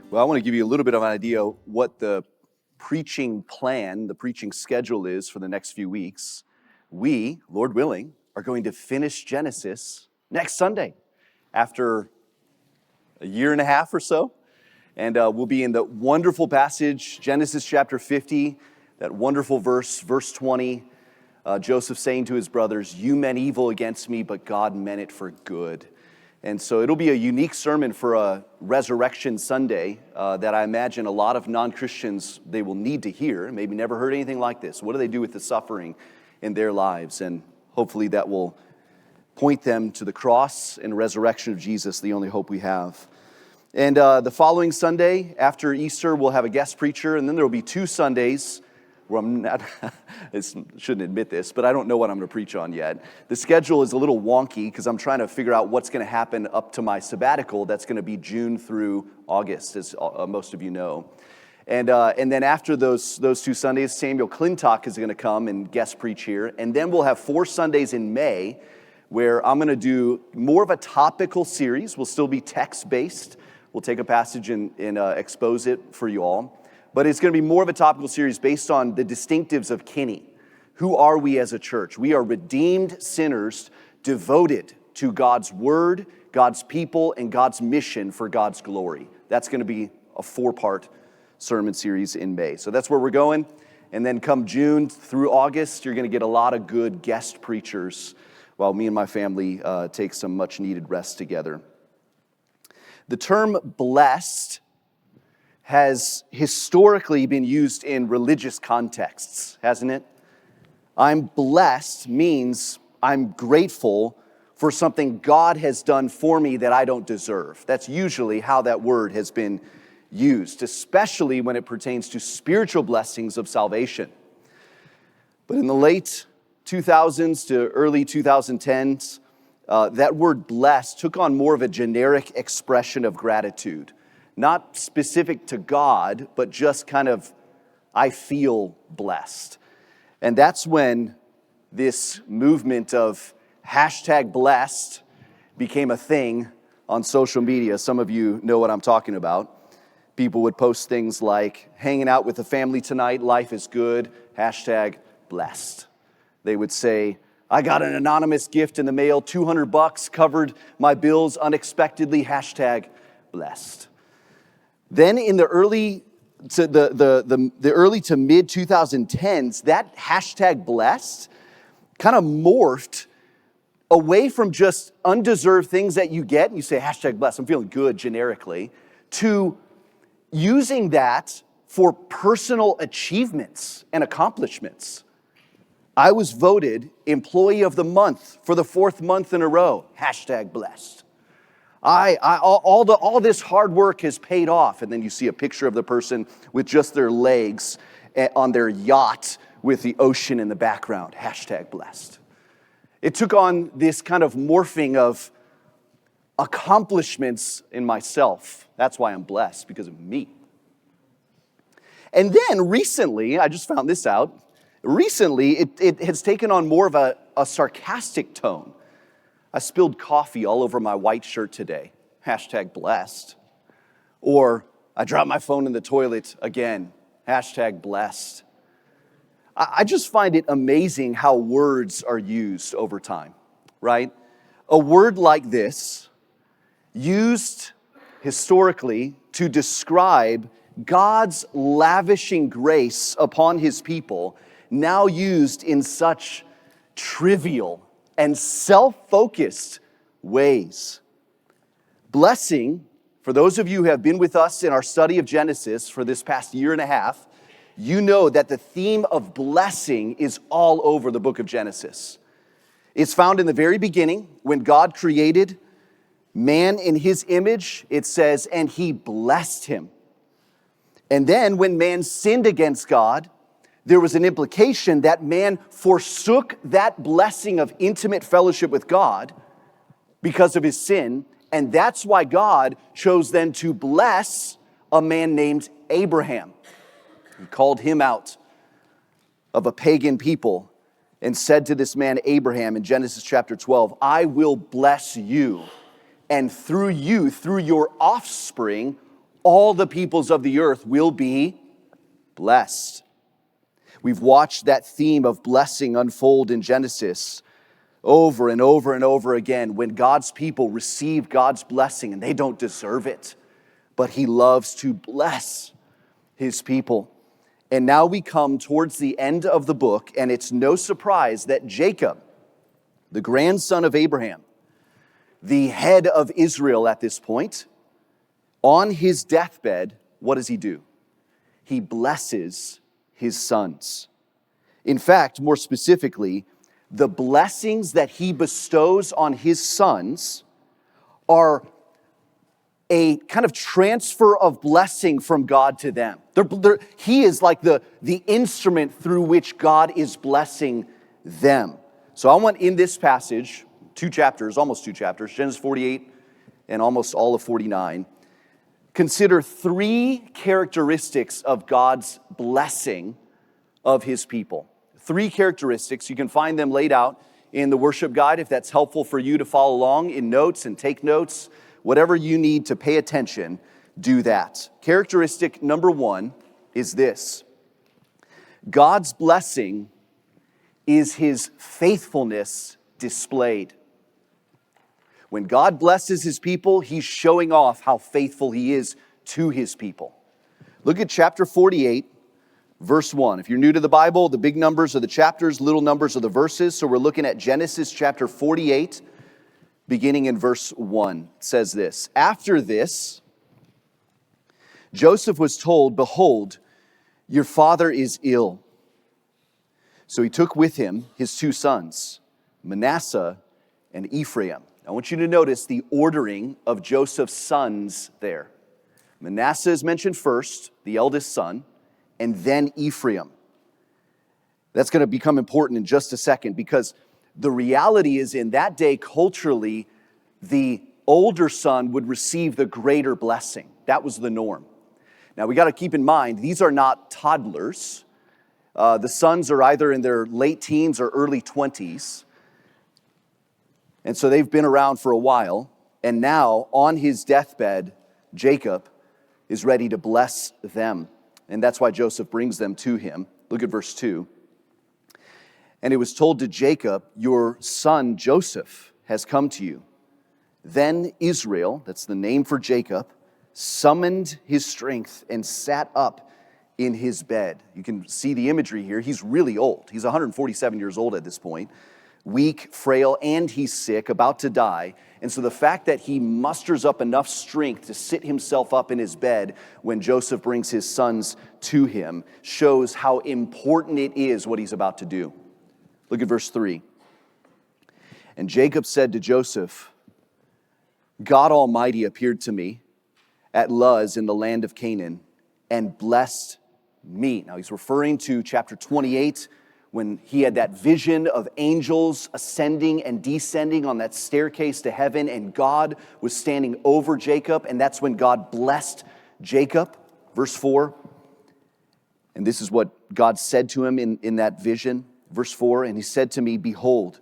Well, I want to give you a little bit of an idea what the preaching plan, the preaching schedule is for the next few weeks. We, Lord willing, are going to finish Genesis next Sunday after a year and a half or so. And we'll be in the wonderful passage, Genesis chapter 50, that wonderful verse 20. Joseph saying to his brothers, "You meant evil against me, but God meant it for good." And so it'll be a unique sermon for a Resurrection Sunday that I imagine a lot of non-Christians, they will need to hear. Maybe never heard anything like this. What do they do with the suffering in their lives? And hopefully that will point them to the cross and resurrection of Jesus, the only hope we have. And the following Sunday, after Easter, we'll have a guest preacher. And then there will be 2 Sundays where I'm not, I shouldn't admit this, but I don't know what I'm going to preach on yet. The schedule is a little wonky because I'm trying to figure out what's going to happen up to my sabbatical. That's going to be June through August, as most of you know. And then after those 2 Sundays, Samuel Clintock is going to come and guest preach here. And then we'll have 4 Sundays in May where I'm going to do more of a topical series. We'll still be text-based. We'll take a passage and expose it for you all. But it's going to be more of a topical series based on the distinctives of Kinney. Who are we as a church? We are redeemed sinners devoted to God's word, God's people, and God's mission for God's glory. That's going to be a 4-part sermon series in May. So that's where we're going. And then come June through August, you're going to get a lot of good guest preachers while me and my family take some much-needed rest together. The term blessed has historically been used in religious contexts, hasn't it? I'm blessed means I'm grateful for something God has done for me that I don't deserve. That's usually how that word has been used, especially when it pertains to spiritual blessings of salvation. But in the late 2000s to early 2010s, that word blessed took on more of a generic expression of gratitude. Not specific to God, but just kind of, I feel blessed. And that's when this movement of #blessed became a thing on social media. Some of you know what I'm talking about. People would post things like, hanging out with the family tonight, life is good, #blessed. They would say, I got an anonymous gift in the mail, $200 covered my bills unexpectedly, #blessed. Then in the early to mid 2010s, that #blessed kind of morphed away from just undeserved things that you get, and you say #blessed, I'm feeling good generically, to using that for personal achievements and accomplishments. I was voted Employee of the Month for the 4th month in a row, #blessed. All this hard work has paid off. And then you see a picture of the person with just their legs on their yacht with the ocean in the background, #blessed. It took on this kind of morphing of accomplishments in myself. That's why I'm blessed, because of me. And then recently, I just found this out, recently it has taken on more of a sarcastic tone. I spilled coffee all over my white shirt today, #blessed. Or I dropped my phone in the toilet again, #blessed. I just find it amazing how words are used over time, right? A word like this, used historically to describe God's lavishing grace upon his people, now used in such trivial and self-focused ways. Blessing, for those of you who have been with us in our study of Genesis for this past year and a half, you know that the theme of blessing is all over the book of Genesis. It's found in the very beginning when God created man in his image. It says, and he blessed him. And then when man sinned against God, there was an implication that man forsook that blessing of intimate fellowship with God because of his sin, and that's why God chose then to bless a man named Abraham. He called him out of a pagan people and said to this man Abraham in Genesis chapter 12, I will bless you, and through you, through your offspring, All the peoples of the earth will be blessed. We've watched that theme of blessing unfold in Genesis over and over and over again when God's people receive God's blessing and they don't deserve it, but He loves to bless His people. And now we come towards the end of the book, and it's no surprise that Jacob, the grandson of Abraham, the head of Israel at this point, on his deathbed, what does he do? He blesses his sons. In fact, more specifically, the blessings that he bestows on his sons are a kind of transfer of blessing from God to them. He is like the instrument through which God is blessing them. So I want in this passage, almost two chapters, Genesis 48 and almost all of 49, consider three characteristics of God's blessing of His people. Three characteristics. You can find them laid out in the worship guide if that's helpful for you to follow along in notes and take notes. Whatever you need to pay attention, do that. Characteristic number one is this: God's blessing is His faithfulness displayed. When God blesses His people, He's showing off how faithful He is to His people. Look at chapter 48, verse 1. If you're new to the Bible, the big numbers are the chapters, little numbers are the verses. So we're looking at Genesis chapter 48, beginning in verse 1. It says this: After this, Joseph was told, "Behold, your father is ill." So he took with him his two sons, Manasseh and Ephraim. I want you to notice the ordering of Joseph's sons there. Manasseh is mentioned first, the eldest son, and then Ephraim. That's going to become important in just a second, because the reality is in that day, culturally, the older son would receive the greater blessing. That was the norm. Now we got to keep in mind, these are not toddlers. The sons are either in their late teens or early 20s. And so they've been around for a while. And now, on his deathbed, Jacob is ready to bless them. And that's why Joseph brings them to him. Look at verse 2. And it was told to Jacob, "Your son Joseph has come to you." Then Israel, that's the name for Jacob, summoned his strength and sat up in his bed. You can see the imagery here. He's really old. He's 147 years old at this point. Weak, frail, and he's sick, about to die. And so the fact that he musters up enough strength to sit himself up in his bed when Joseph brings his sons to him shows how important it is what he's about to do. Look at verse 3. And Jacob said to Joseph, "God Almighty appeared to me at Luz in the land of Canaan and blessed me." Now he's referring to chapter 28, when he had that vision of angels ascending and descending on that staircase to heaven, and God was standing over Jacob, and that's when God blessed Jacob. Verse 4, and this is what God said to him in that vision. Verse 4, and he said to me, "Behold,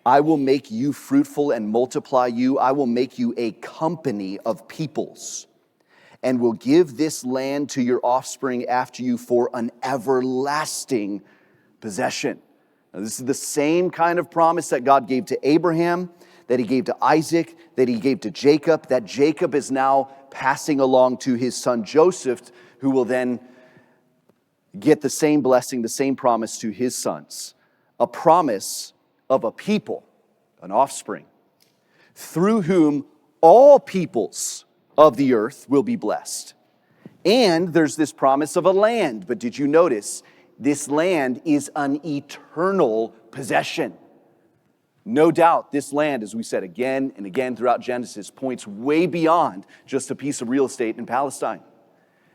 I will make you fruitful and multiply you. I will make you a company of peoples, and will give this land to your offspring after you for an everlasting possession." Now, this is the same kind of promise that God gave to Abraham, that He gave to Isaac, that He gave to Jacob, that Jacob is now passing along to his son Joseph, who will then get the same blessing, the same promise to his sons. A promise of a people, an offspring, through whom all peoples of the earth will be blessed. And there's this promise of a land, but did you notice this land is an eternal possession? No doubt this land, as we said again and again throughout Genesis, points way beyond just a piece of real estate in Palestine.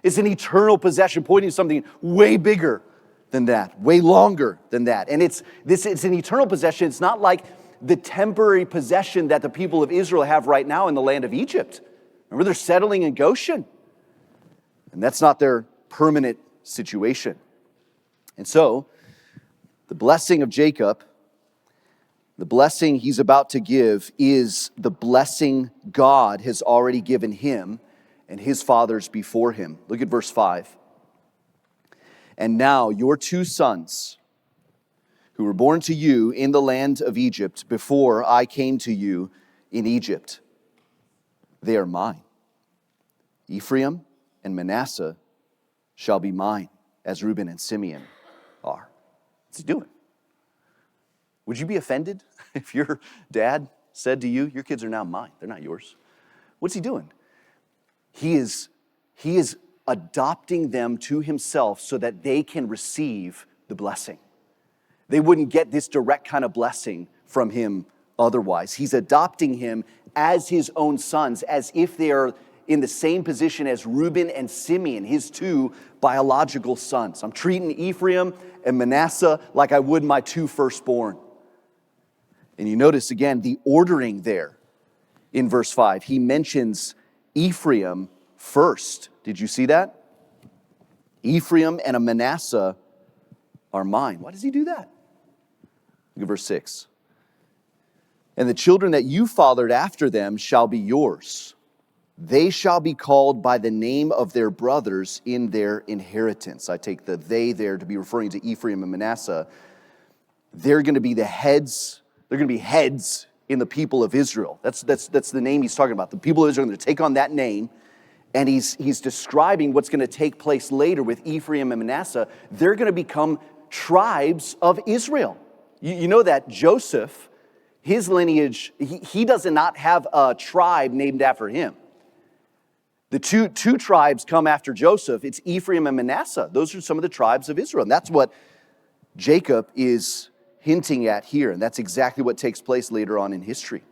It's an eternal possession pointing to something way bigger than that, way longer than that. And it's an eternal possession. It's not like the temporary possession that the people of Israel have right now in the land of Egypt. Remember, they're settling in Goshen. And that's not their permanent situation. And so, the blessing of Jacob, the blessing he's about to give, is the blessing God has already given him and his fathers before him. Look at verse 5. And now your 2 sons, who were born to you in the land of Egypt before I came to you in Egypt, they are mine. Ephraim and Manasseh shall be mine, as Reuben and Simeon are. What's he doing? Would you be offended if your dad said to you, your kids are now mine, they're not yours? What's he doing? He is adopting them to himself so that they can receive the blessing. They wouldn't get this direct kind of blessing from him otherwise. He's adopting him as his own sons, as if they are in the same position as Reuben and Simeon, his 2 biological sons. I'm treating Ephraim and Manasseh like I would my 2 firstborn. And you notice again the ordering there in verse 5. He mentions Ephraim first. Did you see that? Ephraim and a Manasseh are mine. Why does he do that? Look at verse 6. And the children that you fathered after them shall be yours. They shall be called by the name of their brothers in their inheritance. I take the they there to be referring to Ephraim and Manasseh. They're going to be the heads. They're going to be heads in the people of Israel. That's the name he's talking about. The people of Israel are going to take on that name. And he's describing what's going to take place later with Ephraim and Manasseh. They're going to become tribes of Israel. You know that Joseph, his lineage, he does not have a tribe named after him. The two tribes come after Joseph. It's Ephraim and Manasseh. Those are some of the tribes of Israel. And that's what Jacob is hinting at here. And that's exactly what takes place later on in history.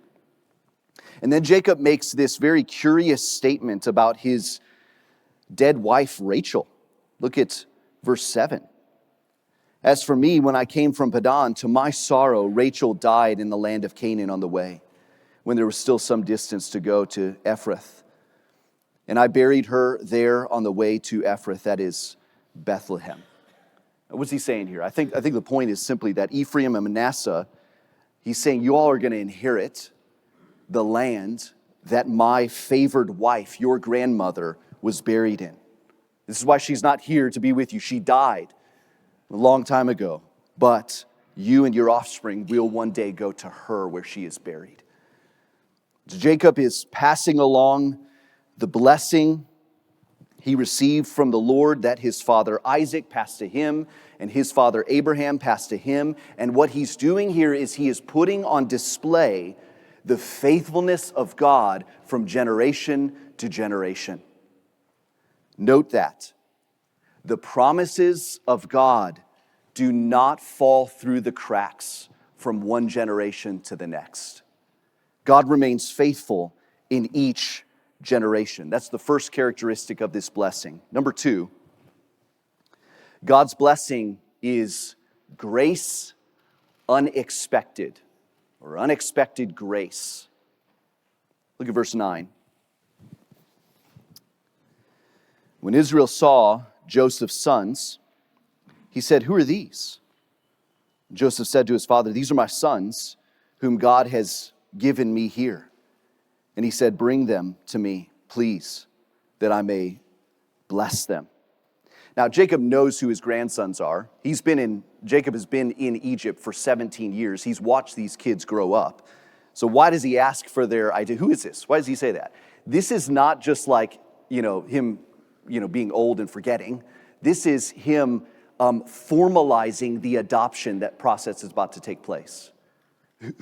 And then Jacob makes this very curious statement about his dead wife, Rachel. Look at verse 7. As for me, when I came from Padan, to my sorrow, Rachel died in the land of Canaan on the way, when there was still some distance to go to Ephrath. And I buried her there on the way to Ephrath, that is Bethlehem. What's he saying here? I think the point is simply that Ephraim and Manasseh, he's saying you all are going to inherit the land that my favored wife, your grandmother, was buried in. This is why she's not here to be with you. She died a long time ago. But you and your offspring will one day go to her where she is buried. Jacob is passing along the blessing he received from the Lord that his father Isaac passed to him and his father Abraham passed to him. And what he's doing here is he is putting on display the faithfulness of God from generation to generation. Note that the promises of God do not fall through the cracks from one generation to the next. God remains faithful in each generation. That's the first characteristic of this blessing. Number 2, God's blessing is grace unexpected, or unexpected grace. Look at verse 9. When Israel saw Joseph's sons, he said, "Who are these?" Joseph said to his father, "These are my sons, whom God has given me here." And he said, "Bring them to me, please, that I may bless them." Now, Jacob knows who his grandsons are. Jacob has been in Egypt for 17 years. He's watched these kids grow up. So why does he ask for their idea? Who is this? Why does he say that? This is not just like, him, being old and forgetting. This is him formalizing the adoption that process is about to take place.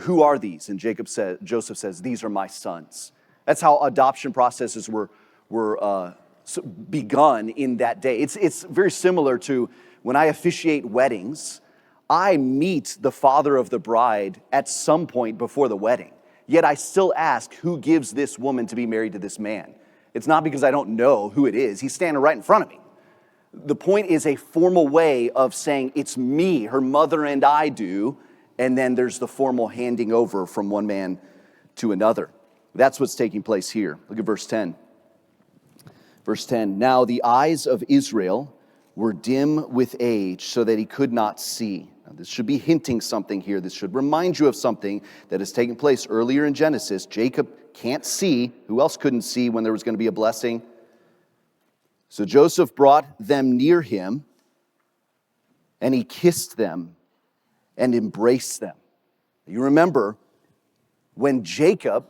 Who are these? And Joseph says, "These are my sons." That's how adoption processes were begun in that day. It's very similar to when I officiate weddings. I meet the father of the bride at some point before the wedding. Yet I still ask, who gives this woman to be married to this man? It's not because I don't know who it is. He's standing right in front of me. The point is a formal way of saying, it's me, her mother and I do, and then there's the formal handing over from one man to another. That's what's taking place here. Look at verse 10. Verse 10, "Now the eyes of Israel were dim with age, so that he could not see." Now, this should be hinting something here. This should remind you of something that has taken place earlier in Genesis. Jacob can't see. Who else couldn't see when there was going to be a blessing? So Joseph brought them near him, and he kissed them and embraced them. You remember when Jacob,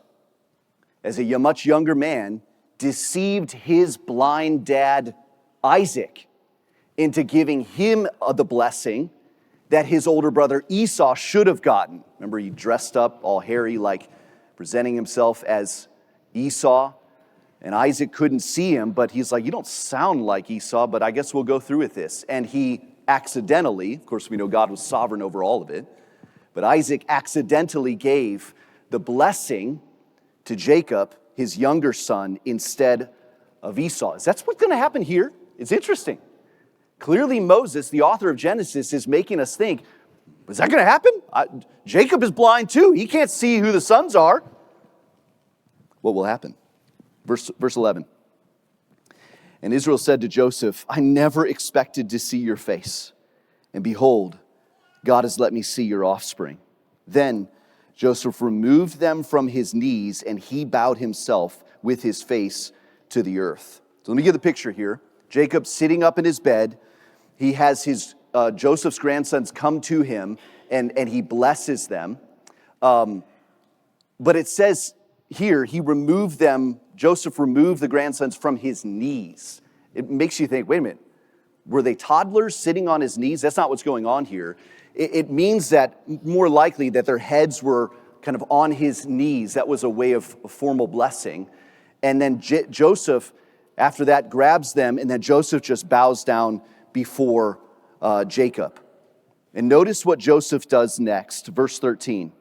as a much younger man, deceived his blind dad, Isaac, into giving him the blessing that his older brother Esau should have gotten. Remember, he dressed up all hairy, like presenting himself as Esau. And Isaac couldn't see him, but he's like, you don't sound like Esau, but I guess we'll go through with this. And he accidentally, of course we know God was sovereign over all of it, but Isaac accidentally gave the blessing to Jacob, his younger son, instead of Esau. That's what's going to happen here. It's interesting. Clearly Moses, the author of Genesis, is making us think, is that going to happen? Jacob is blind too. He can't see who the sons are. What will happen? Verse 11. And Israel said to Joseph, I never expected to see your face. And behold, God has let me see your offspring. Then Joseph removed them from his knees, and he bowed himself with his face to the earth. So let me get the picture here. Jacob sitting up in his bed. He has his Joseph's grandsons come to him, and he blesses them. But it says here, Joseph removed the grandsons from his knees. It makes you think, wait a minute, were they toddlers sitting on his knees? That's not what's going on here. It means that more likely that their heads were kind of on his knees. That was a way of formal blessing. And then Joseph, after that, grabs them, and then Joseph just bows down before Jacob. And notice what Joseph does next, verse 13.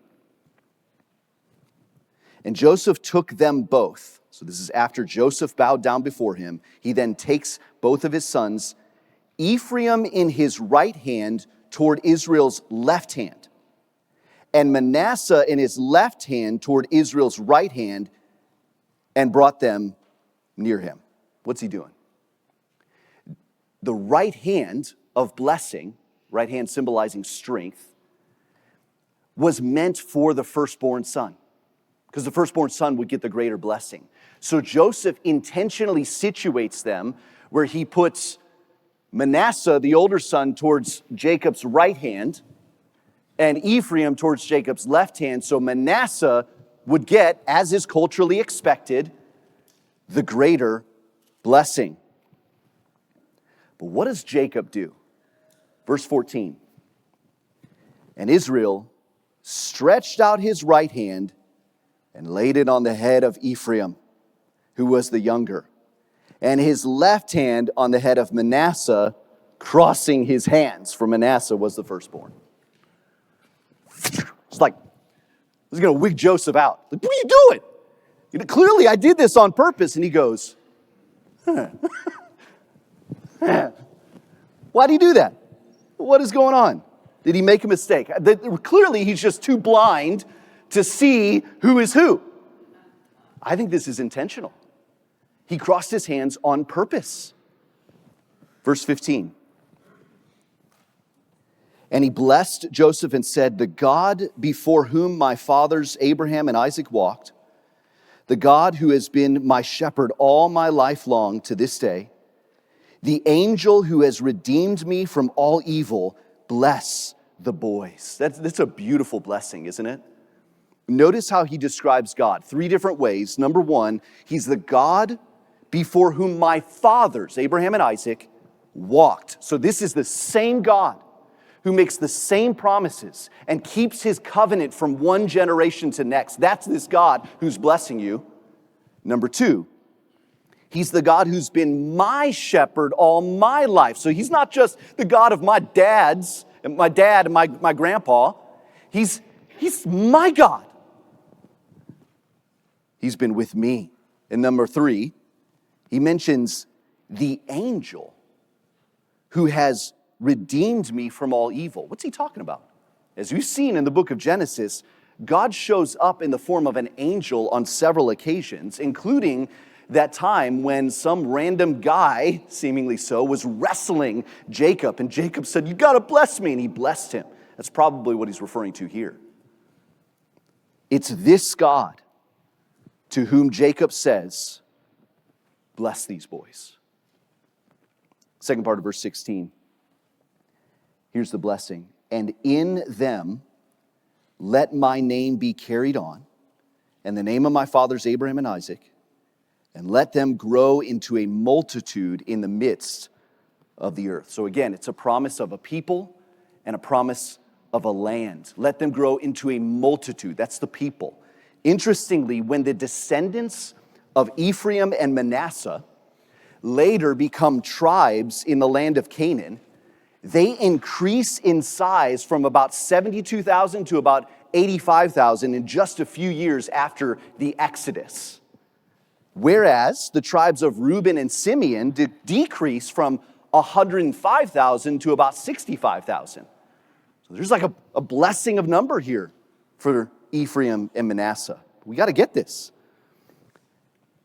And Joseph took them both. So this is after Joseph bowed down before him. He then takes both of his sons, Ephraim in his right hand toward Israel's left hand, and Manasseh in his left hand toward Israel's right hand, and brought them near him. What's he doing? The right hand of blessing, right hand symbolizing strength, was meant for the firstborn son, because the firstborn son would get the greater blessing. So Joseph intentionally situates them where he puts Manasseh, the older son, towards Jacob's right hand, and Ephraim towards Jacob's left hand. So Manasseh would get, as is culturally expected, the greater blessing. But what does Jacob do? Verse 14. And Israel stretched out his right hand and laid it on the head of Ephraim, who was the younger, and his left hand on the head of Manasseh, crossing his hands, for Manasseh was the firstborn. It's like, this is going to wig Joseph out. Like, what are you doing? Clearly, I did this on purpose. And he goes, why do you do that? What is going on? Did he make a mistake? Clearly, he's just too blind to see who is who. I think this is intentional. He crossed his hands on purpose. Verse 15. And he blessed Joseph and said, the God before whom my fathers Abraham and Isaac walked, the God who has been my shepherd all my life long to this day, the angel who has redeemed me from all evil, bless the boys. That's a beautiful blessing, isn't it? Notice how he describes God. 3 different ways. Number 1, he's the God before whom my fathers, Abraham and Isaac, walked. So this is the same God who makes the same promises and keeps his covenant from one generation to next. That's this God who's blessing you. Number 2, he's the God who's been my shepherd all my life. So he's not just the God of my dad and my grandpa. He's my God. He's been with me. And number 3, he mentions the angel who has redeemed me from all evil. What's he talking about? As we've seen in the book of Genesis, God shows up in the form of an angel on several occasions, including that time when some random guy, seemingly so, was wrestling Jacob. And Jacob said, you got to bless me. And he blessed him. That's probably what he's referring to here. It's this God to whom Jacob says, bless these boys. Second part of verse 16. Here's the blessing. And in them let my name be carried on, and the name of my fathers Abraham and Isaac, and let them grow into a multitude in the midst of the earth. So again, it's a promise of a people and a promise of a land. Let them grow into a multitude. That's the people. Interestingly, when the descendants of Ephraim and Manasseh later become tribes in the land of Canaan, they increase in size from about 72,000 to about 85,000 in just a few years after the Exodus. Whereas the tribes of Reuben and Simeon decrease from 105,000 to about 65,000. So there's like a blessing of number here for Ephraim and Manasseh. We got to get this.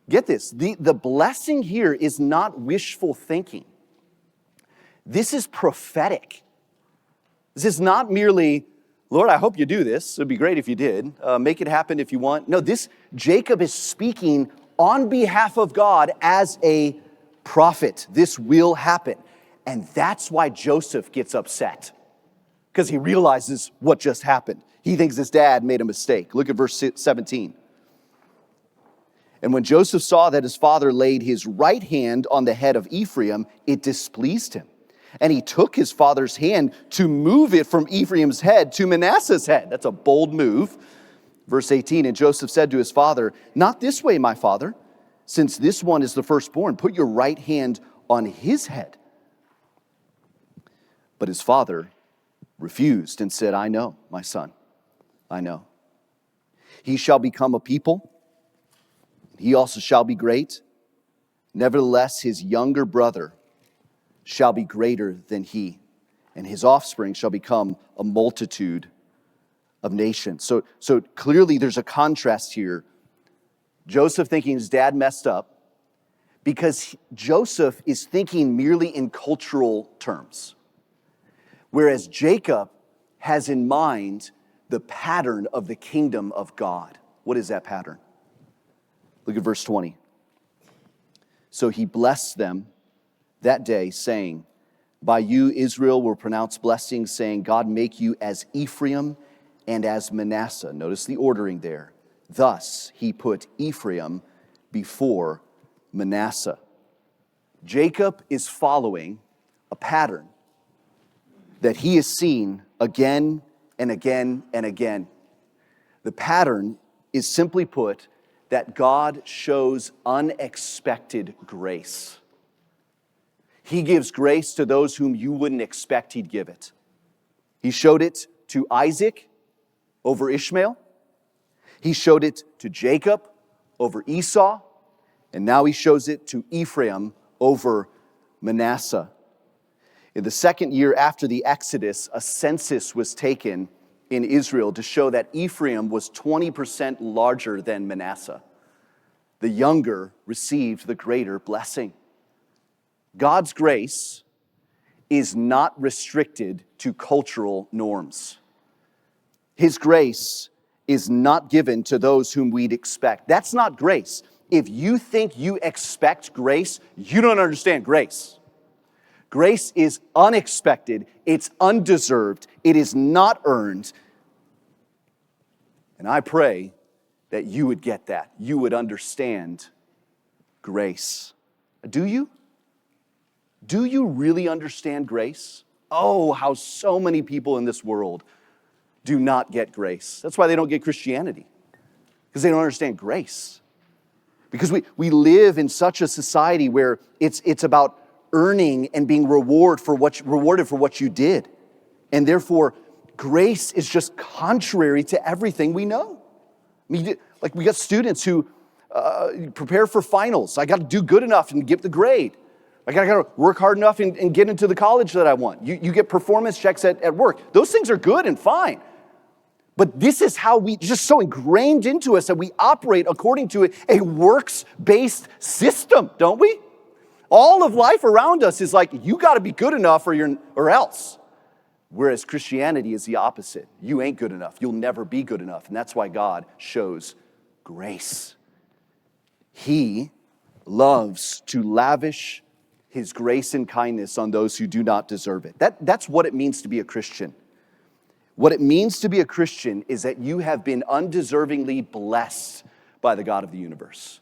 Get this. The blessing here is not wishful thinking. This is prophetic. This is not merely, Lord, I hope you do this. It would be great if you did. Make it happen if you want. No, Jacob is speaking on behalf of God as a prophet. This will happen. And that's why Joseph gets upset, because he realizes what just happened. He thinks his dad made a mistake. Look at verse 17. And when Joseph saw that his father laid his right hand on the head of Ephraim, it displeased him. And he took his father's hand to move it from Ephraim's head to Manasseh's head. That's a bold move. Verse 18, and Joseph said to his father, not this way, my father, since this one is the firstborn. Put your right hand on his head. But his father refused and said, I know, my son, I know. He shall become a people. He also shall be great. Nevertheless, his younger brother shall be greater than he, and his offspring shall become a multitude of nations. So clearly there's a contrast here. Joseph thinking his dad messed up because Joseph is thinking merely in cultural terms, whereas Jacob has in mind the pattern of the kingdom of God. What is that pattern? Look at verse 20. So he blessed them that day, saying, by you Israel will pronounce blessings, saying, God make you as Ephraim and as Manasseh. Notice the ordering there. Thus he put Ephraim before Manasseh. Jacob is following a pattern that he has seen again and again and again. The pattern is simply put that God shows unexpected grace. He gives grace to those whom you wouldn't expect he'd give it. He showed it to Isaac over Ishmael. He showed it to Jacob over Esau. And now he shows it to Ephraim over Manasseh. In the second year after the Exodus, a census was taken in Israel to show that Ephraim was 20% larger than Manasseh. The younger received the greater blessing. God's grace is not restricted to cultural norms. His grace is not given to those whom we'd expect. That's not grace. If you think you expect grace, you don't understand grace. Grace is unexpected. It's undeserved. It is not earned. And I pray that you would get that. You would understand grace. Do you? Do you really understand grace? Oh, how so many people in this world do not get grace. That's why they don't get Christianity, because they don't understand grace. Because we live in such a society where it's about earning and being rewarded for what you did. And therefore, grace is just contrary to everything we know. I mean, like we got students who prepare for finals. I got to do good enough and get the grade. I got to work hard enough and get into the college that I want. You get performance checks at work. Those things are good and fine. But this is how just so ingrained into us that we operate according to a works-based system, don't we? All of life around us is like, you got to be good enough or else. Whereas Christianity is the opposite. You ain't good enough. You'll never be good enough. And that's why God shows grace. He loves to lavish his grace and kindness on those who do not deserve it. That's what it means to be a Christian. What it means to be a Christian is that you have been undeservingly blessed by the God of the universe.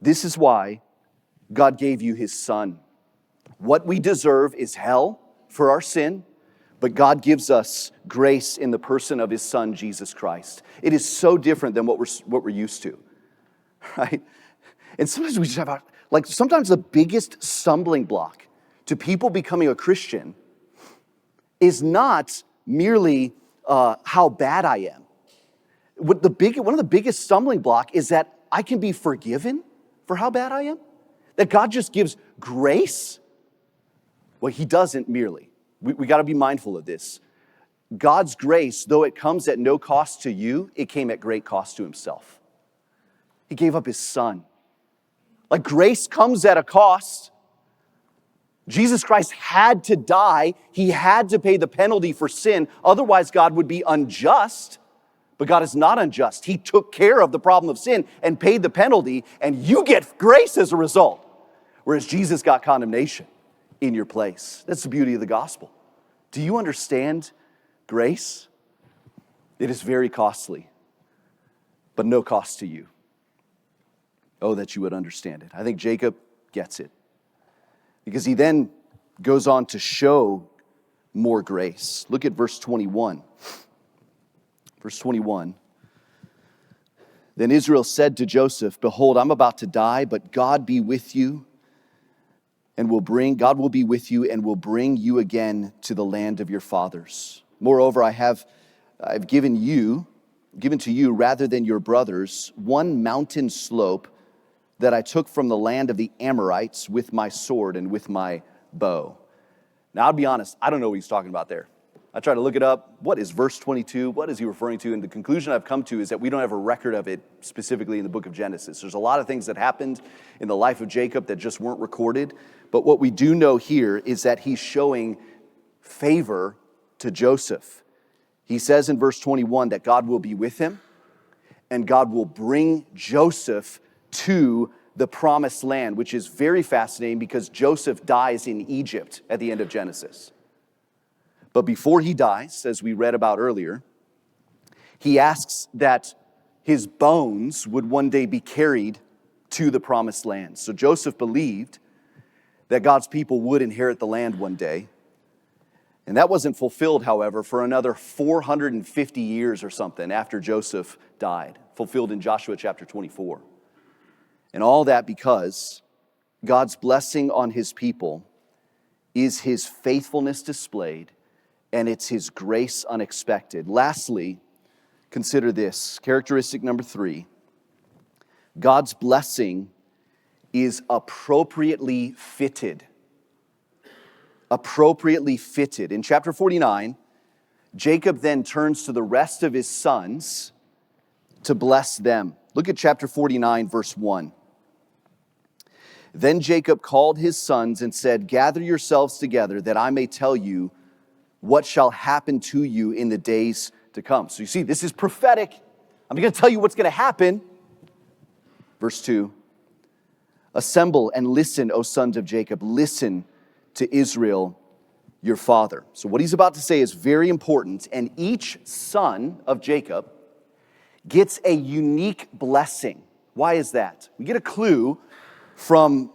This is why God gave you his Son. What we deserve is hell for our sin, but God gives us grace in the person of his Son, Jesus Christ. It is so different than what we're used to, right? And sometimes we just have, sometimes the biggest stumbling block to people becoming a Christian is not merely how bad I am. One of the biggest stumbling block is that I can be forgiven for how bad I am. That God just gives grace. Well, he doesn't merely. We got to be mindful of this. God's grace, though it comes at no cost to you, it came at great cost to himself. He gave up his Son. Like grace comes at a cost. Jesus Christ had to die. He had to pay the penalty for sin. Otherwise, God would be unjust. But God is not unjust. He took care of the problem of sin and paid the penalty, and you get grace as a result. Whereas Jesus got condemnation in your place. That's the beauty of the gospel. Do you understand grace? It is very costly, but no cost to you. Oh, that you would understand it. I think Jacob gets it. Because he then goes on to show more grace. Look at verse 21. Verse 21. Then Israel said to Joseph, "Behold, I'm about to die, but God be with you, and God will be with you and will bring you again to the land of your fathers. Moreover, I've given to you rather than your brothers one mountain slope that I took from the land of the Amorites with my sword and with my bow." Now, I'll be honest, I don't know what he's talking about there. I tried to look it up. What is verse 22? What is he referring to? And the conclusion I've come to is that we don't have a record of it specifically in the book of Genesis. There's a lot of things that happened in the life of Jacob that just weren't recorded. But what we do know here is that he's showing favor to Joseph. He says in verse 21 that God will be with him and God will bring Joseph to the promised land, which is very fascinating because Joseph dies in Egypt at the end of Genesis. But before he dies, as we read about earlier, he asks that his bones would one day be carried to the promised land. So Joseph believed that God's people would inherit the land one day. And that wasn't fulfilled, however, for another 450 years or something after Joseph died, fulfilled in Joshua chapter 24. And all that because God's blessing on his people is his faithfulness displayed, and it's his grace unexpected. Lastly, consider this, characteristic number 3. God's blessing is appropriately fitted. Appropriately fitted. In chapter 49, Jacob then turns to the rest of his sons to bless them. Look at chapter 49, verse 1. Then Jacob called his sons and said, "Gather yourselves together, that I may tell you what shall happen to you in the days to come." So you see, this is prophetic. I'm going to tell you what's going to happen. Verse 2. "Assemble and listen, O sons of Jacob. Listen to Israel, your father." So what he's about to say is very important. And each son of Jacob gets a unique blessing. Why is that? We get a clue from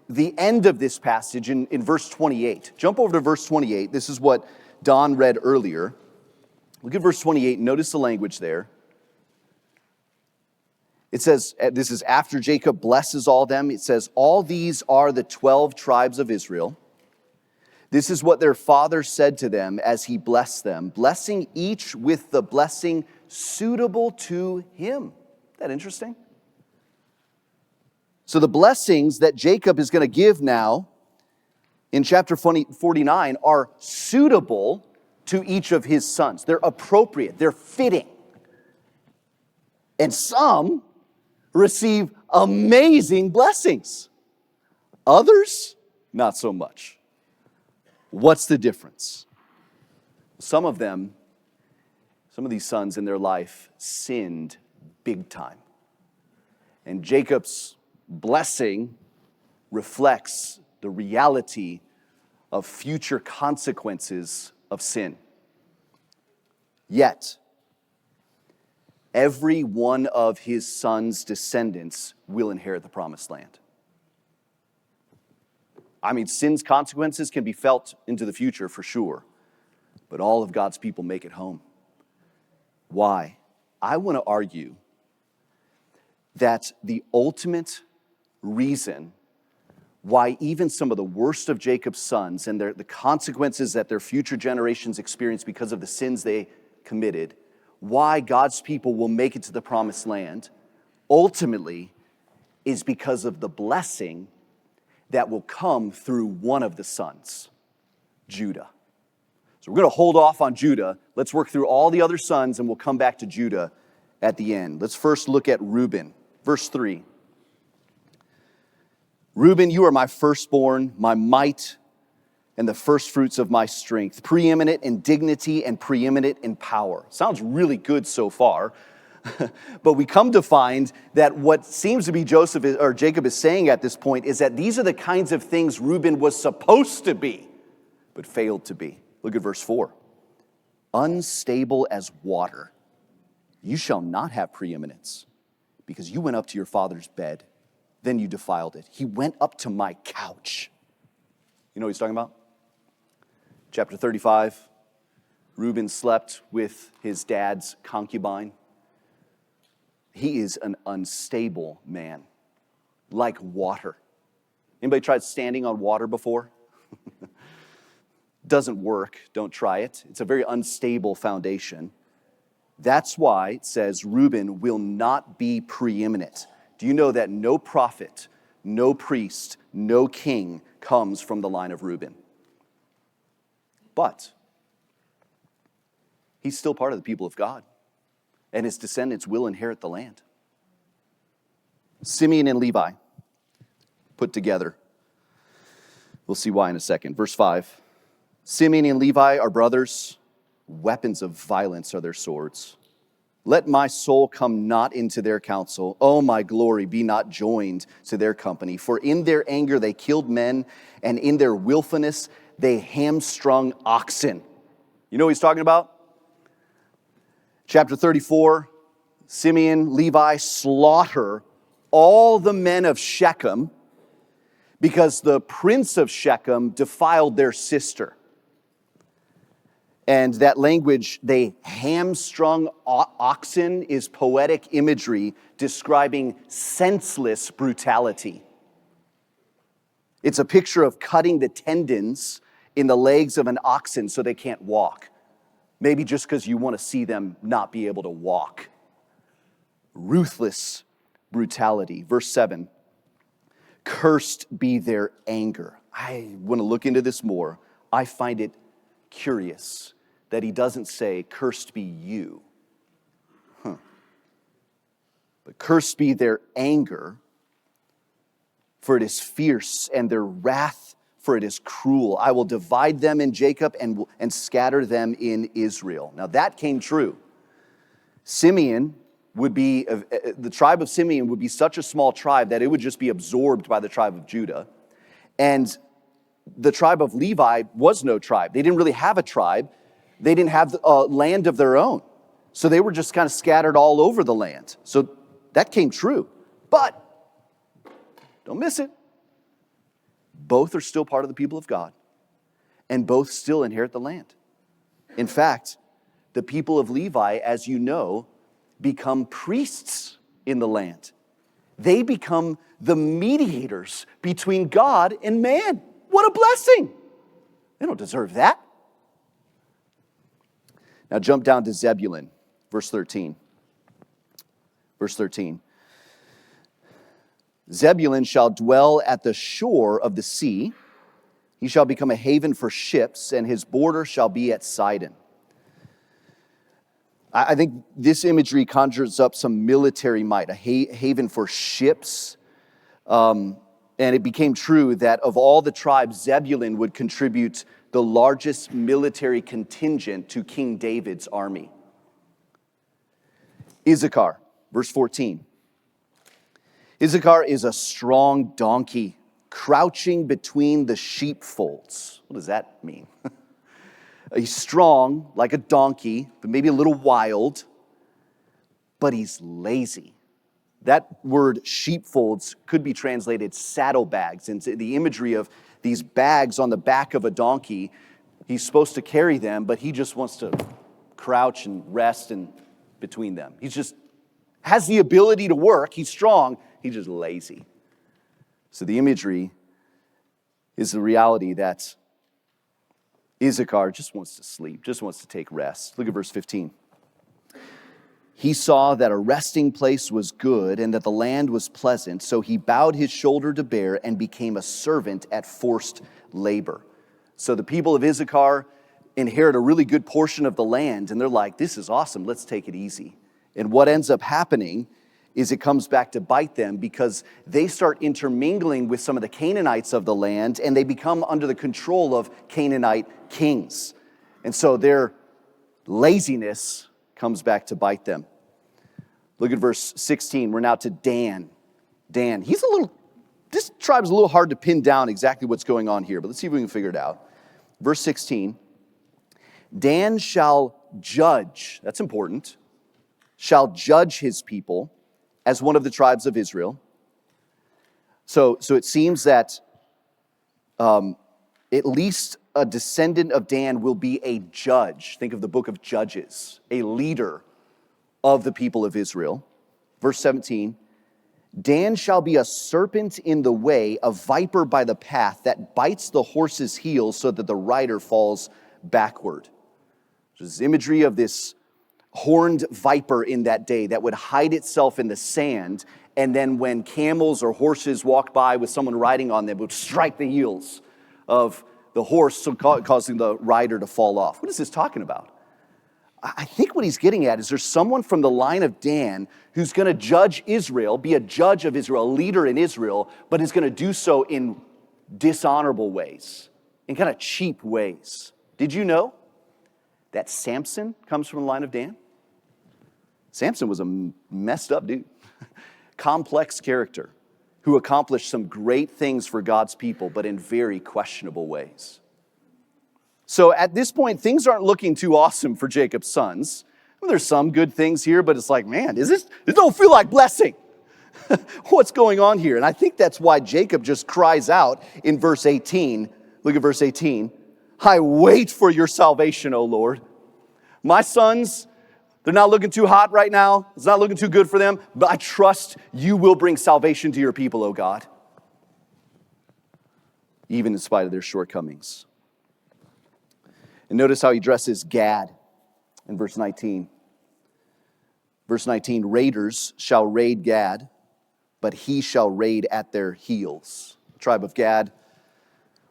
the end of this passage in verse 28. Jump over to verse 28. This is what Don read earlier. Look at verse 28. Notice the language there. It says, this is after Jacob blesses all them. It says, "All these are the 12 tribes of Israel. This is what their father said to them as he blessed them, blessing each with the blessing suitable to him." Isn't that interesting? So the blessings that Jacob is going to give now in chapter 49 are suitable to each of his sons. They're appropriate. They're fitting. And some receive amazing blessings. Others, not so much. What's the difference? Some of these sons in their life sinned big time. And Jacob's blessing reflects the reality of future consequences of sin. Yet, every one of his son's descendants will inherit the promised land. I mean, sin's consequences can be felt into the future for sure, but all of God's people make it home. Why? I want to argue that the ultimate reason why even some of the worst of Jacob's sons and the consequences that their future generations experience because of the sins they committed, why God's people will make it to the promised land, ultimately is because of the blessing that will come through one of the sons, Judah. So we're going to hold off on Judah. Let's work through all the other sons, and we'll come back to Judah at the end. Let's first look at Reuben. Verse 3. Reuben, you are my firstborn, my might, and the firstfruits of my strength, preeminent in dignity and preeminent in power. Sounds really good so far. But we come to find that what seems to be Jacob is saying at this point is that these are the kinds of things Reuben was supposed to be, but failed to be. Look at verse 4. Unstable as water, you shall not have preeminence, because you went up to your father's bed, then you defiled it. He went up to my couch. You know what he's talking about? Chapter 35, Reuben slept with his dad's concubine. He is an unstable man, like water. Anybody tried standing on water before? Doesn't work. Don't try it. It's a very unstable foundation. That's why it says Reuben will not be preeminent. Do you know that no prophet, no priest, no king comes from the line of Reuben? But he's still part of the people of God, and his descendants will inherit the land. Simeon and Levi put together. We'll see why in a second. Verse 5. Simeon and Levi are brothers. Weapons of violence are their swords. Let my soul come not into their counsel. O my glory, be not joined to their company. For in their anger they killed men, and in their willfulness they hamstrung oxen. You know what he's talking about? Chapter 34, Simeon, Levi slaughter all the men of Shechem because the prince of Shechem defiled their sister. And that language, they hamstrung oxen, is poetic imagery describing senseless brutality. It's a picture of cutting the tendons in the legs of an oxen so they can't walk. Maybe just because you want to see them not be able to walk. Ruthless brutality. Verse 7. Cursed be their anger. I want to look into this more. I find it curious that he doesn't say, cursed be you. But cursed be their anger, for it is fierce, and their wrath, for it is cruel. I will divide them in Jacob and scatter them in Israel. Now that came true. Simeon would be, the tribe of Simeon would be such a small tribe that it would just be absorbed by the tribe of Judah. And the tribe of Levi was no tribe. They didn't really have a tribe. They didn't have land of their own. So they were just kind of scattered all over the land. So that came true. But don't miss it. Both are still part of the people of God, and both still inherit the land. In fact, the people of Levi, as you know, become priests in the land. They become the mediators between God and man. What a blessing! They don't deserve that. Now jump down to Zebulun, verse 13. Verse 13. Zebulun shall dwell at the shore of the sea. He shall become a haven for ships, and his border shall be at Sidon. I think this imagery conjures up some military might, a haven for ships. And it became true that of all the tribes, Zebulun would contribute the largest military contingent to King David's army. Issachar, verse 14. Issachar is a strong donkey, crouching between the sheepfolds. What does that mean? He's strong like a donkey, but maybe a little wild, but he's lazy. That word sheepfolds could be translated saddlebags. And the imagery of these bags on the back of a donkey, he's supposed to carry them, but he just wants to crouch and rest in between them. He just has the ability to work. He's strong. He's just lazy. So the imagery is the reality that Issachar just wants to sleep, just wants to take rest. Look at verse 15. He saw that a resting place was good and that the land was pleasant, so he bowed his shoulder to bear and became a servant at forced labor. So the people of Issachar inherit a really good portion of the land, and they're like, this is awesome, let's take it easy. And what ends up happening is it comes back to bite them because they start intermingling with some of the Canaanites of the land, and they become under the control of Canaanite kings. And so their laziness comes back to bite them. Look at verse 16. We're now to Dan. Dan, this tribe's a little hard to pin down exactly what's going on here, but let's see if we can figure it out. Verse 16. Dan shall judge, that's important, shall judge his people as one of the tribes of Israel. So it seems that at least a descendant of Dan will be a judge. Think of the book of Judges, a leader of the people of Israel. Verse 17, Dan shall be a serpent in the way, a viper by the path that bites the horse's heels so that the rider falls backward. There's imagery of this horned viper in that day that would hide itself in the sand, and then when camels or horses walked by with someone riding on them, it would strike the heels of the horse, so causing the rider to fall off. What is this talking about? I think what he's getting at is there's someone from the line of Dan who's going to judge Israel, be a judge of Israel, a leader in Israel, but is going to do so in dishonorable ways, in kind of cheap ways. Did you know that Samson comes from the line of Dan? Samson was a messed up dude, complex character who accomplished some great things for God's people, but in very questionable ways. So at this point, things aren't looking too awesome for Jacob's sons. Well, there's some good things here, but it's like, man, this don't feel like blessing. What's going on here? And I think that's why Jacob just cries out in verse 18. Look at verse 18. I wait for your salvation, O Lord. My sons, they're not looking too hot right now. It's not looking too good for them, but I trust you will bring salvation to your people, O God, even in spite of their shortcomings. And notice how he addresses Gad in verse 19. Verse 19, raiders shall raid Gad, but he shall raid at their heels. The tribe of Gad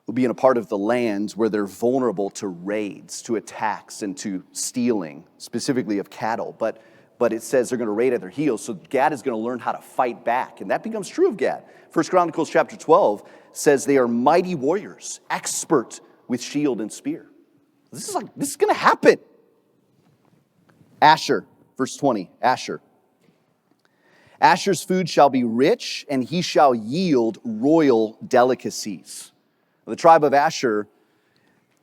will be in a part of the land where they're vulnerable to raids, to attacks, and to stealing, specifically of cattle. But it says they're going to raid at their heels, so Gad is going to learn how to fight back, and that becomes true of Gad. 1 Chronicles chapter 12 says they are mighty warriors, expert with shield and spear. This is going to happen. Asher, verse 20, Asher. Asher's food shall be rich, and he shall yield royal delicacies. The tribe of Asher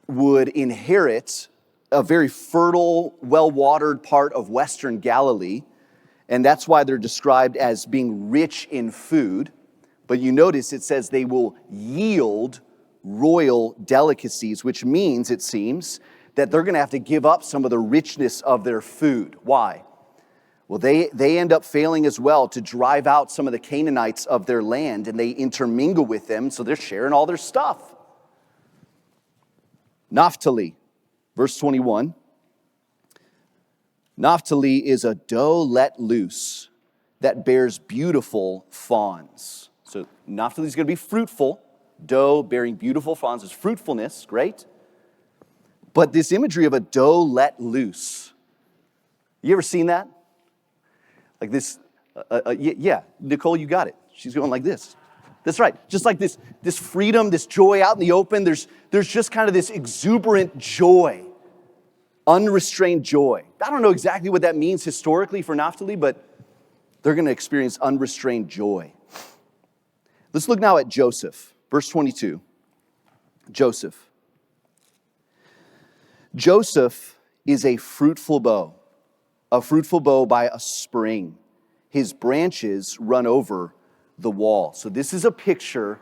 would inherit a very fertile, well-watered part of western Galilee, and that's why they're described as being rich in food. But you notice it says they will yield royal delicacies, which means, it seems, that they're going to have to give up some of the richness of their food. Why? Well, they end up failing as well to drive out some of the Canaanites of their land, and they intermingle with them, so they're sharing all their stuff. Naphtali, verse 21. Naphtali is a doe let loose that bears beautiful fawns. So Naphtali is going to be fruitful. Doe bearing beautiful fawns is fruitfulness, great. But this imagery of a doe let loose, you ever seen that? Like this, yeah, Nicole, you got it. She's going like this. That's right. Just like this freedom, this joy out in the open, there's just kind of this exuberant joy, unrestrained joy. I don't know exactly what that means historically for Naphtali, but they're going to experience unrestrained joy. Let's look now at Joseph. Verse 22, Joseph. Joseph is a fruitful bough by a spring. His branches run over the wall. So this is a picture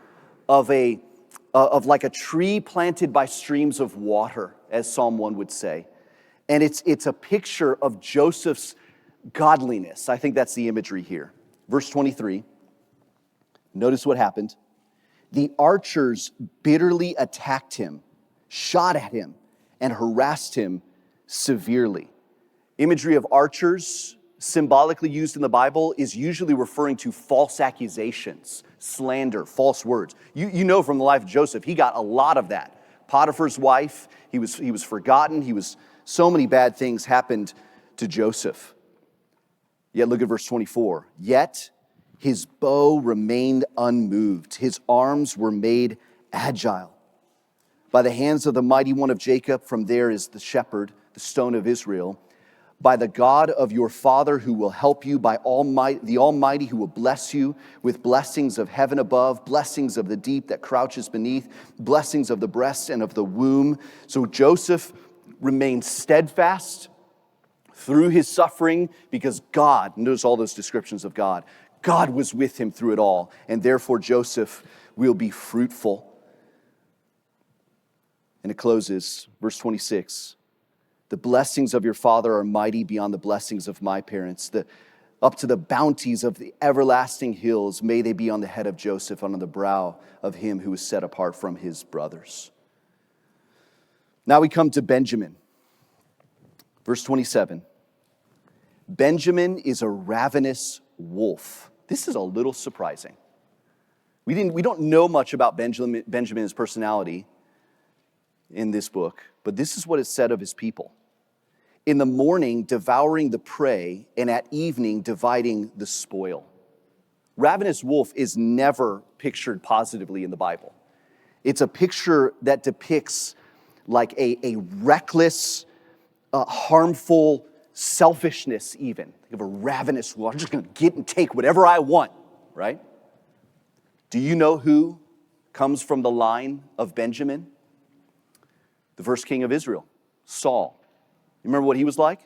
of like a tree planted by streams of water, as Psalm 1 would say. And it's a picture of Joseph's godliness. I think that's the imagery here. Verse 23, notice what happened. The archers bitterly attacked him, shot at him, and harassed him severely. Imagery of archers, symbolically used in the Bible, is usually referring to false accusations, slander, false words. You know from the life of Joseph, he got a lot of that. Potiphar's wife, he was forgotten. So many bad things happened to Joseph. Yet look at verse 24. Yet his bow remained unmoved. His arms were made agile. By the hands of the mighty one of Jacob, from there is the shepherd, the stone of Israel. By the God of your father who will help you, by the Almighty who will bless you with blessings of heaven above, blessings of the deep that crouches beneath, blessings of the breast and of the womb. So Joseph remained steadfast through his suffering because God, notice all those descriptions of God, God was with him through it all, and therefore Joseph will be fruitful. And it closes, verse 26. The blessings of your father are mighty beyond the blessings of my parents. Up to the bounties of the everlasting hills, may they be on the head of Joseph and on the brow of him who was set apart from his brothers. Now we come to Benjamin. Verse 27. Benjamin is a ravenous wolf. This is a little surprising. We don't know much about Benjamin's personality in this book, but this is what is said of his people. In the morning, devouring the prey, and at evening, dividing the spoil. Ravenous wolf is never pictured positively in the Bible. It's a picture that depicts like a reckless, harmful selfishness even. Think of a ravenous wolf. I'm just going to get and take whatever I want, right? Do you know who comes from the line of Benjamin? The first king of Israel, Saul. You remember what he was like?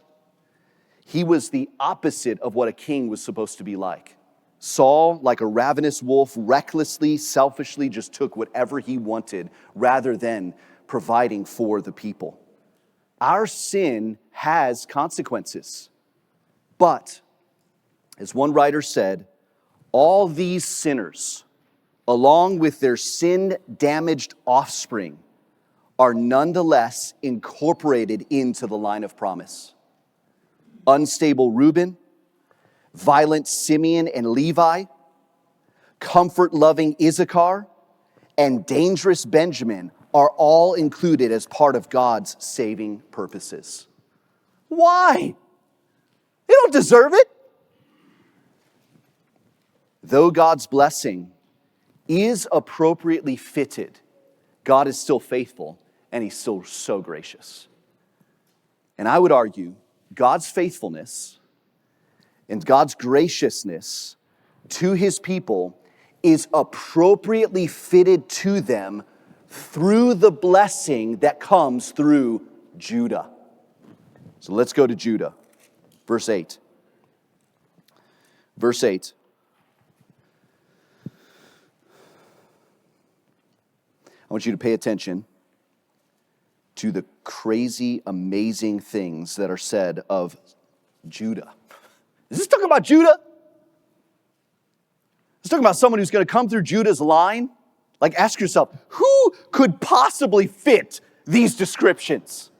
He was the opposite of what a king was supposed to be like. Saul, like a ravenous wolf, recklessly, selfishly just took whatever he wanted rather than providing for the people. Our sin has consequences. But, as one writer said, all these sinners, along with their sin-damaged offspring, are nonetheless incorporated into the line of promise. Unstable Reuben, violent Simeon and Levi, comfort-loving Issachar, and dangerous Benjamin are all included as part of God's saving purposes. Why? They don't deserve it. Though God's blessing is appropriately fitted, God is still faithful, and he's still so gracious. And I would argue God's faithfulness and God's graciousness to his people is appropriately fitted to them through the blessing that comes through Judah. So let's go to Judah. Verse 8. Verse 8. I want you to pay attention to the crazy, amazing things that are said of Judah. Is this talking about Judah? It's talking about someone who's going to come through Judah's line. Like, ask yourself, who could possibly fit these descriptions?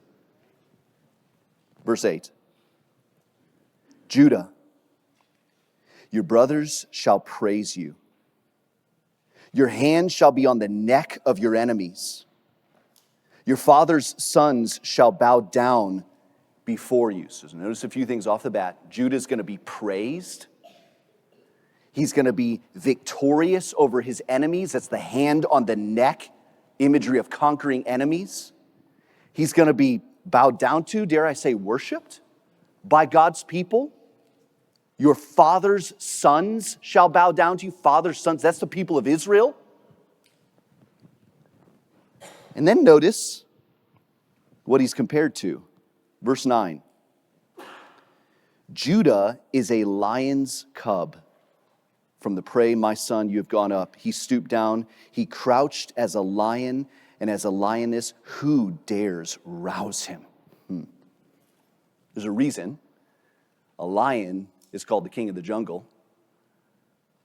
Verse 8. Judah, your brothers shall praise you. Your hand shall be on the neck of your enemies. Your father's sons shall bow down before you. So notice a few things off the bat. Judah's going to be praised. He's going to be victorious over his enemies. That's the hand on the neck, imagery of conquering enemies. He's going to be bowed down to, dare I say, worshiped by God's people. Your father's sons shall bow down to you. Father's sons, that's the people of Israel. And then notice what he's compared to. Verse 9. Judah is a lion's cub. From the prey, my son, you have gone up. He stooped down. He crouched as a lion and as a lioness. Who dares rouse him? There's a reason. A lion is called the king of the jungle.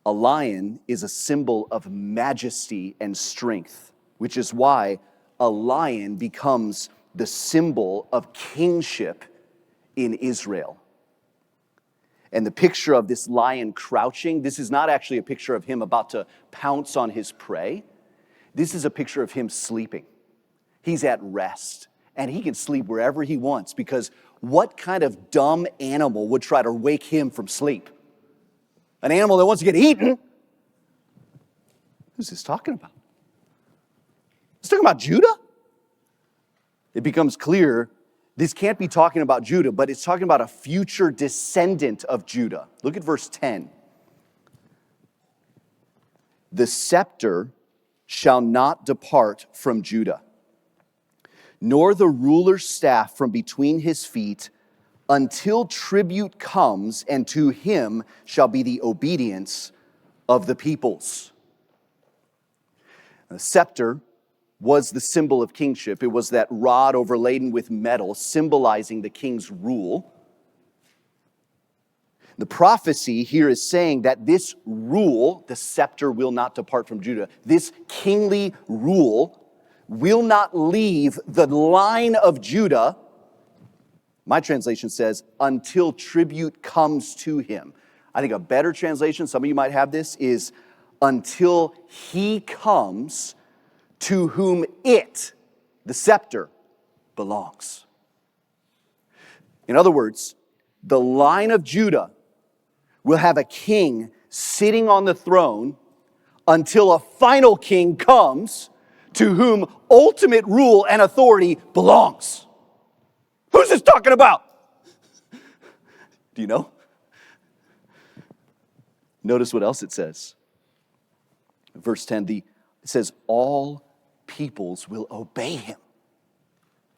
A lion is a symbol of majesty and strength, which is why a lion becomes the symbol of kingship in Israel. And the picture of this lion crouching, this is not actually a picture of him about to pounce on his prey. This is a picture of him sleeping. He's at rest, and he can sleep wherever he wants, because what kind of dumb animal would try to wake him from sleep? An animal that wants to get eaten? Who's this talking about? He's talking about Judah? It becomes clear this can't be talking about Judah, but it's talking about a future descendant of Judah. Look at verse 10. The scepter shall not depart from Judah, nor the ruler's staff from between his feet, until tribute comes, and to him shall be the obedience of the peoples. The scepter was the symbol of kingship. It was that rod overladen with metal, symbolizing the king's rule. The prophecy here is saying that this rule, the scepter will not depart from Judah. This kingly rule will not leave the line of Judah. My translation says, until tribute comes to him. I think a better translation, some of you might have this, is until he comes to whom it, the scepter, belongs. In other words, the line of Judah will have a king sitting on the throne until a final king comes to whom ultimate rule and authority belongs. Who's this talking about? Do you know? Notice what else it says. Verse 10, it says, all peoples will obey him.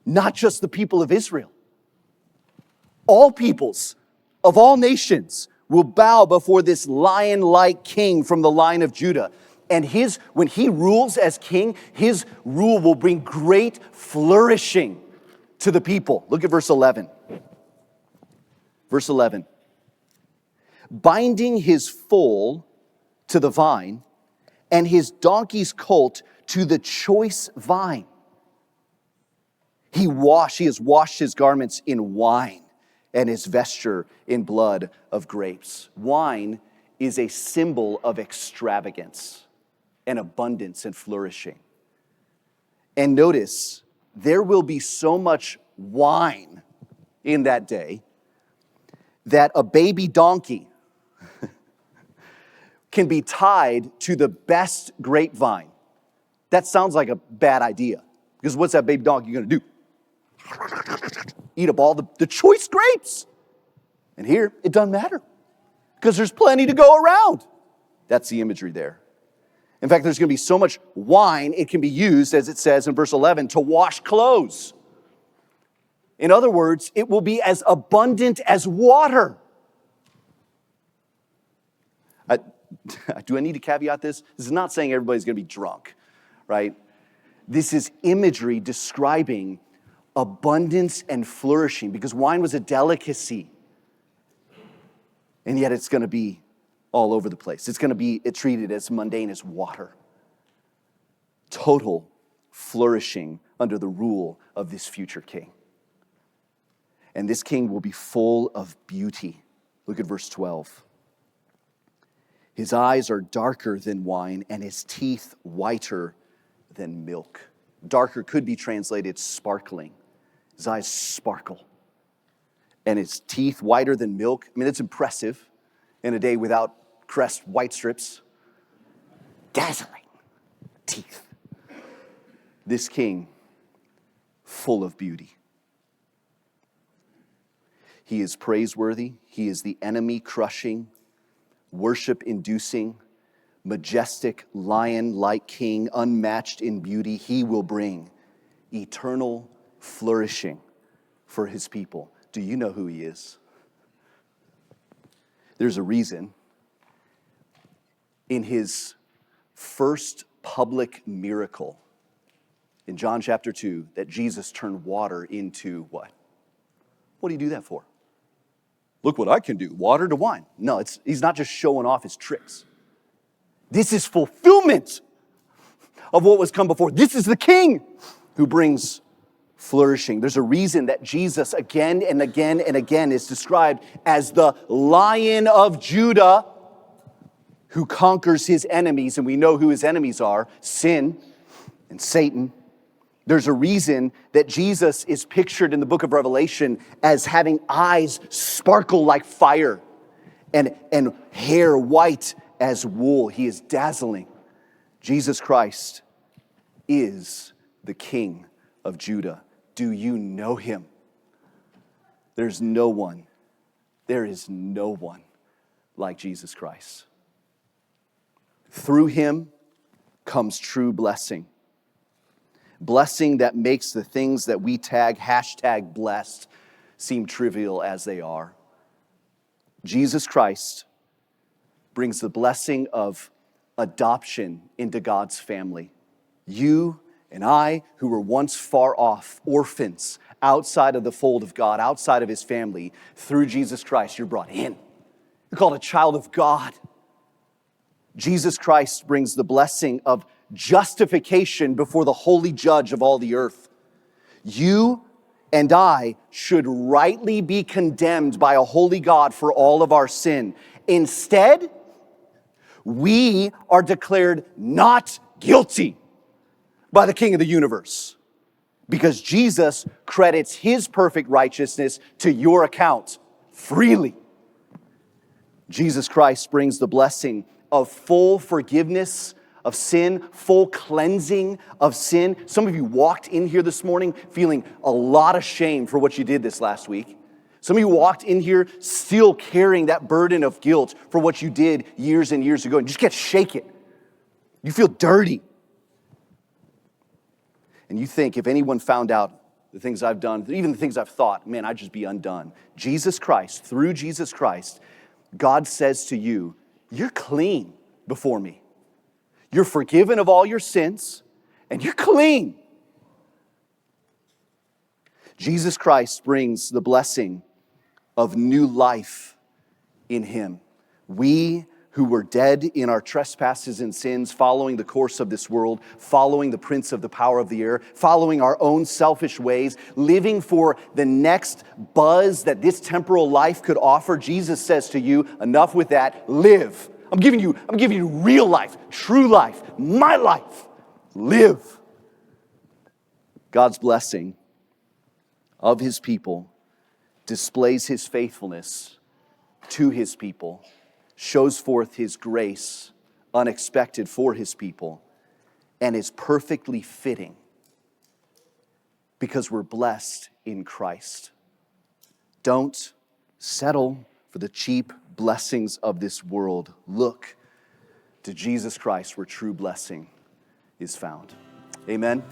Not just the people of Israel. All peoples of all nations will bow before this lion-like king from the line of Judah. And when he rules as king, his rule will bring great flourishing to the people. Look at verse 11. Verse 11. Binding his foal to the vine, and his donkey's colt to the choice vine. He has washed his garments in wine, and his vesture in blood of grapes. Wine is a symbol of extravagance and abundance and flourishing. And notice, there will be so much wine in that day that a baby donkey can be tied to the best grapevine. That sounds like a bad idea, because what's that baby donkey going to do? Eat up all the choice grapes. And here, it doesn't matter, because there's plenty to go around. That's the imagery there. In fact, there's going to be so much wine, it can be used, as it says in verse 11, to wash clothes. In other words, it will be as abundant as water. Do I need to caveat this? This is not saying everybody's going to be drunk, right? This is imagery describing abundance and flourishing, because wine was a delicacy. And yet it's going to be all over the place. It's going to be treated as mundane as water. Total flourishing under the rule of this future king. And this king will be full of beauty. Look at verse 12. His eyes are darker than wine, and his teeth whiter than milk. Darker could be translated sparkling. His eyes sparkle. And his teeth whiter than milk. I mean, it's impressive in a day without Crest white strips. Dazzling teeth. This king, full of beauty. He is praiseworthy. He is the enemy-crushing, worship-inducing, majestic, lion-like king, unmatched in beauty. He will bring eternal flourishing for his people. Do you know who he is? There's a reason in his first public miracle in John chapter 2 that Jesus turned water into what? What do you do that for? Look what I can do, water to wine. No, he's not just showing off his tricks. This is fulfillment of what was come before. This is the king who brings flourishing. There's a reason that Jesus again and again and again is described as the Lion of Judah who conquers his enemies, and we know who his enemies are, sin and Satan. There's a reason that Jesus is pictured in the book of Revelation as having eyes sparkle like fire and hair white as wool. He is dazzling. Jesus Christ is the King of Judah. Do you know him? There is no one like Jesus Christ. Through him comes true blessing. Blessing that makes the things that we tag #blessed seem trivial as they are. Jesus Christ brings the blessing of adoption into God's family. You and I, who were once far off, orphans, outside of the fold of God, outside of his family, through Jesus Christ, you're brought in. You're called a child of God. Jesus Christ brings the blessing of justification before the holy judge of all the earth. You and I should rightly be condemned by a holy God for all of our sin. Instead, we are declared not guilty by the King of the universe, because Jesus credits his perfect righteousness to your account freely. Jesus Christ brings the blessing of full forgiveness of sin, full cleansing of sin. Some of you walked in here this morning feeling a lot of shame for what you did this last week. Some of you walked in here still carrying that burden of guilt for what you did years and years ago, and you just can't shake it. You feel dirty. And you think if anyone found out the things I've done, even the things I've thought, man, I'd just be undone. Jesus Christ, through Jesus Christ, God says to you, you're clean before me. You're forgiven of all your sins, and you're clean. Jesus Christ brings the blessing of new life in him. We who were dead in our trespasses and sins, following the course of this world, following the prince of the power of the air, following our own selfish ways, living for the next buzz that this temporal life could offer. Jesus says to you, enough with that, live. I'm giving you real life, true life, my life. Live. God's blessing of his people displays his faithfulness to his people, shows forth his grace, unexpected for his people, and is perfectly fitting because we're blessed in Christ. Don't settle for the cheap blessings of this world. Look to Jesus Christ where true blessing is found. Amen.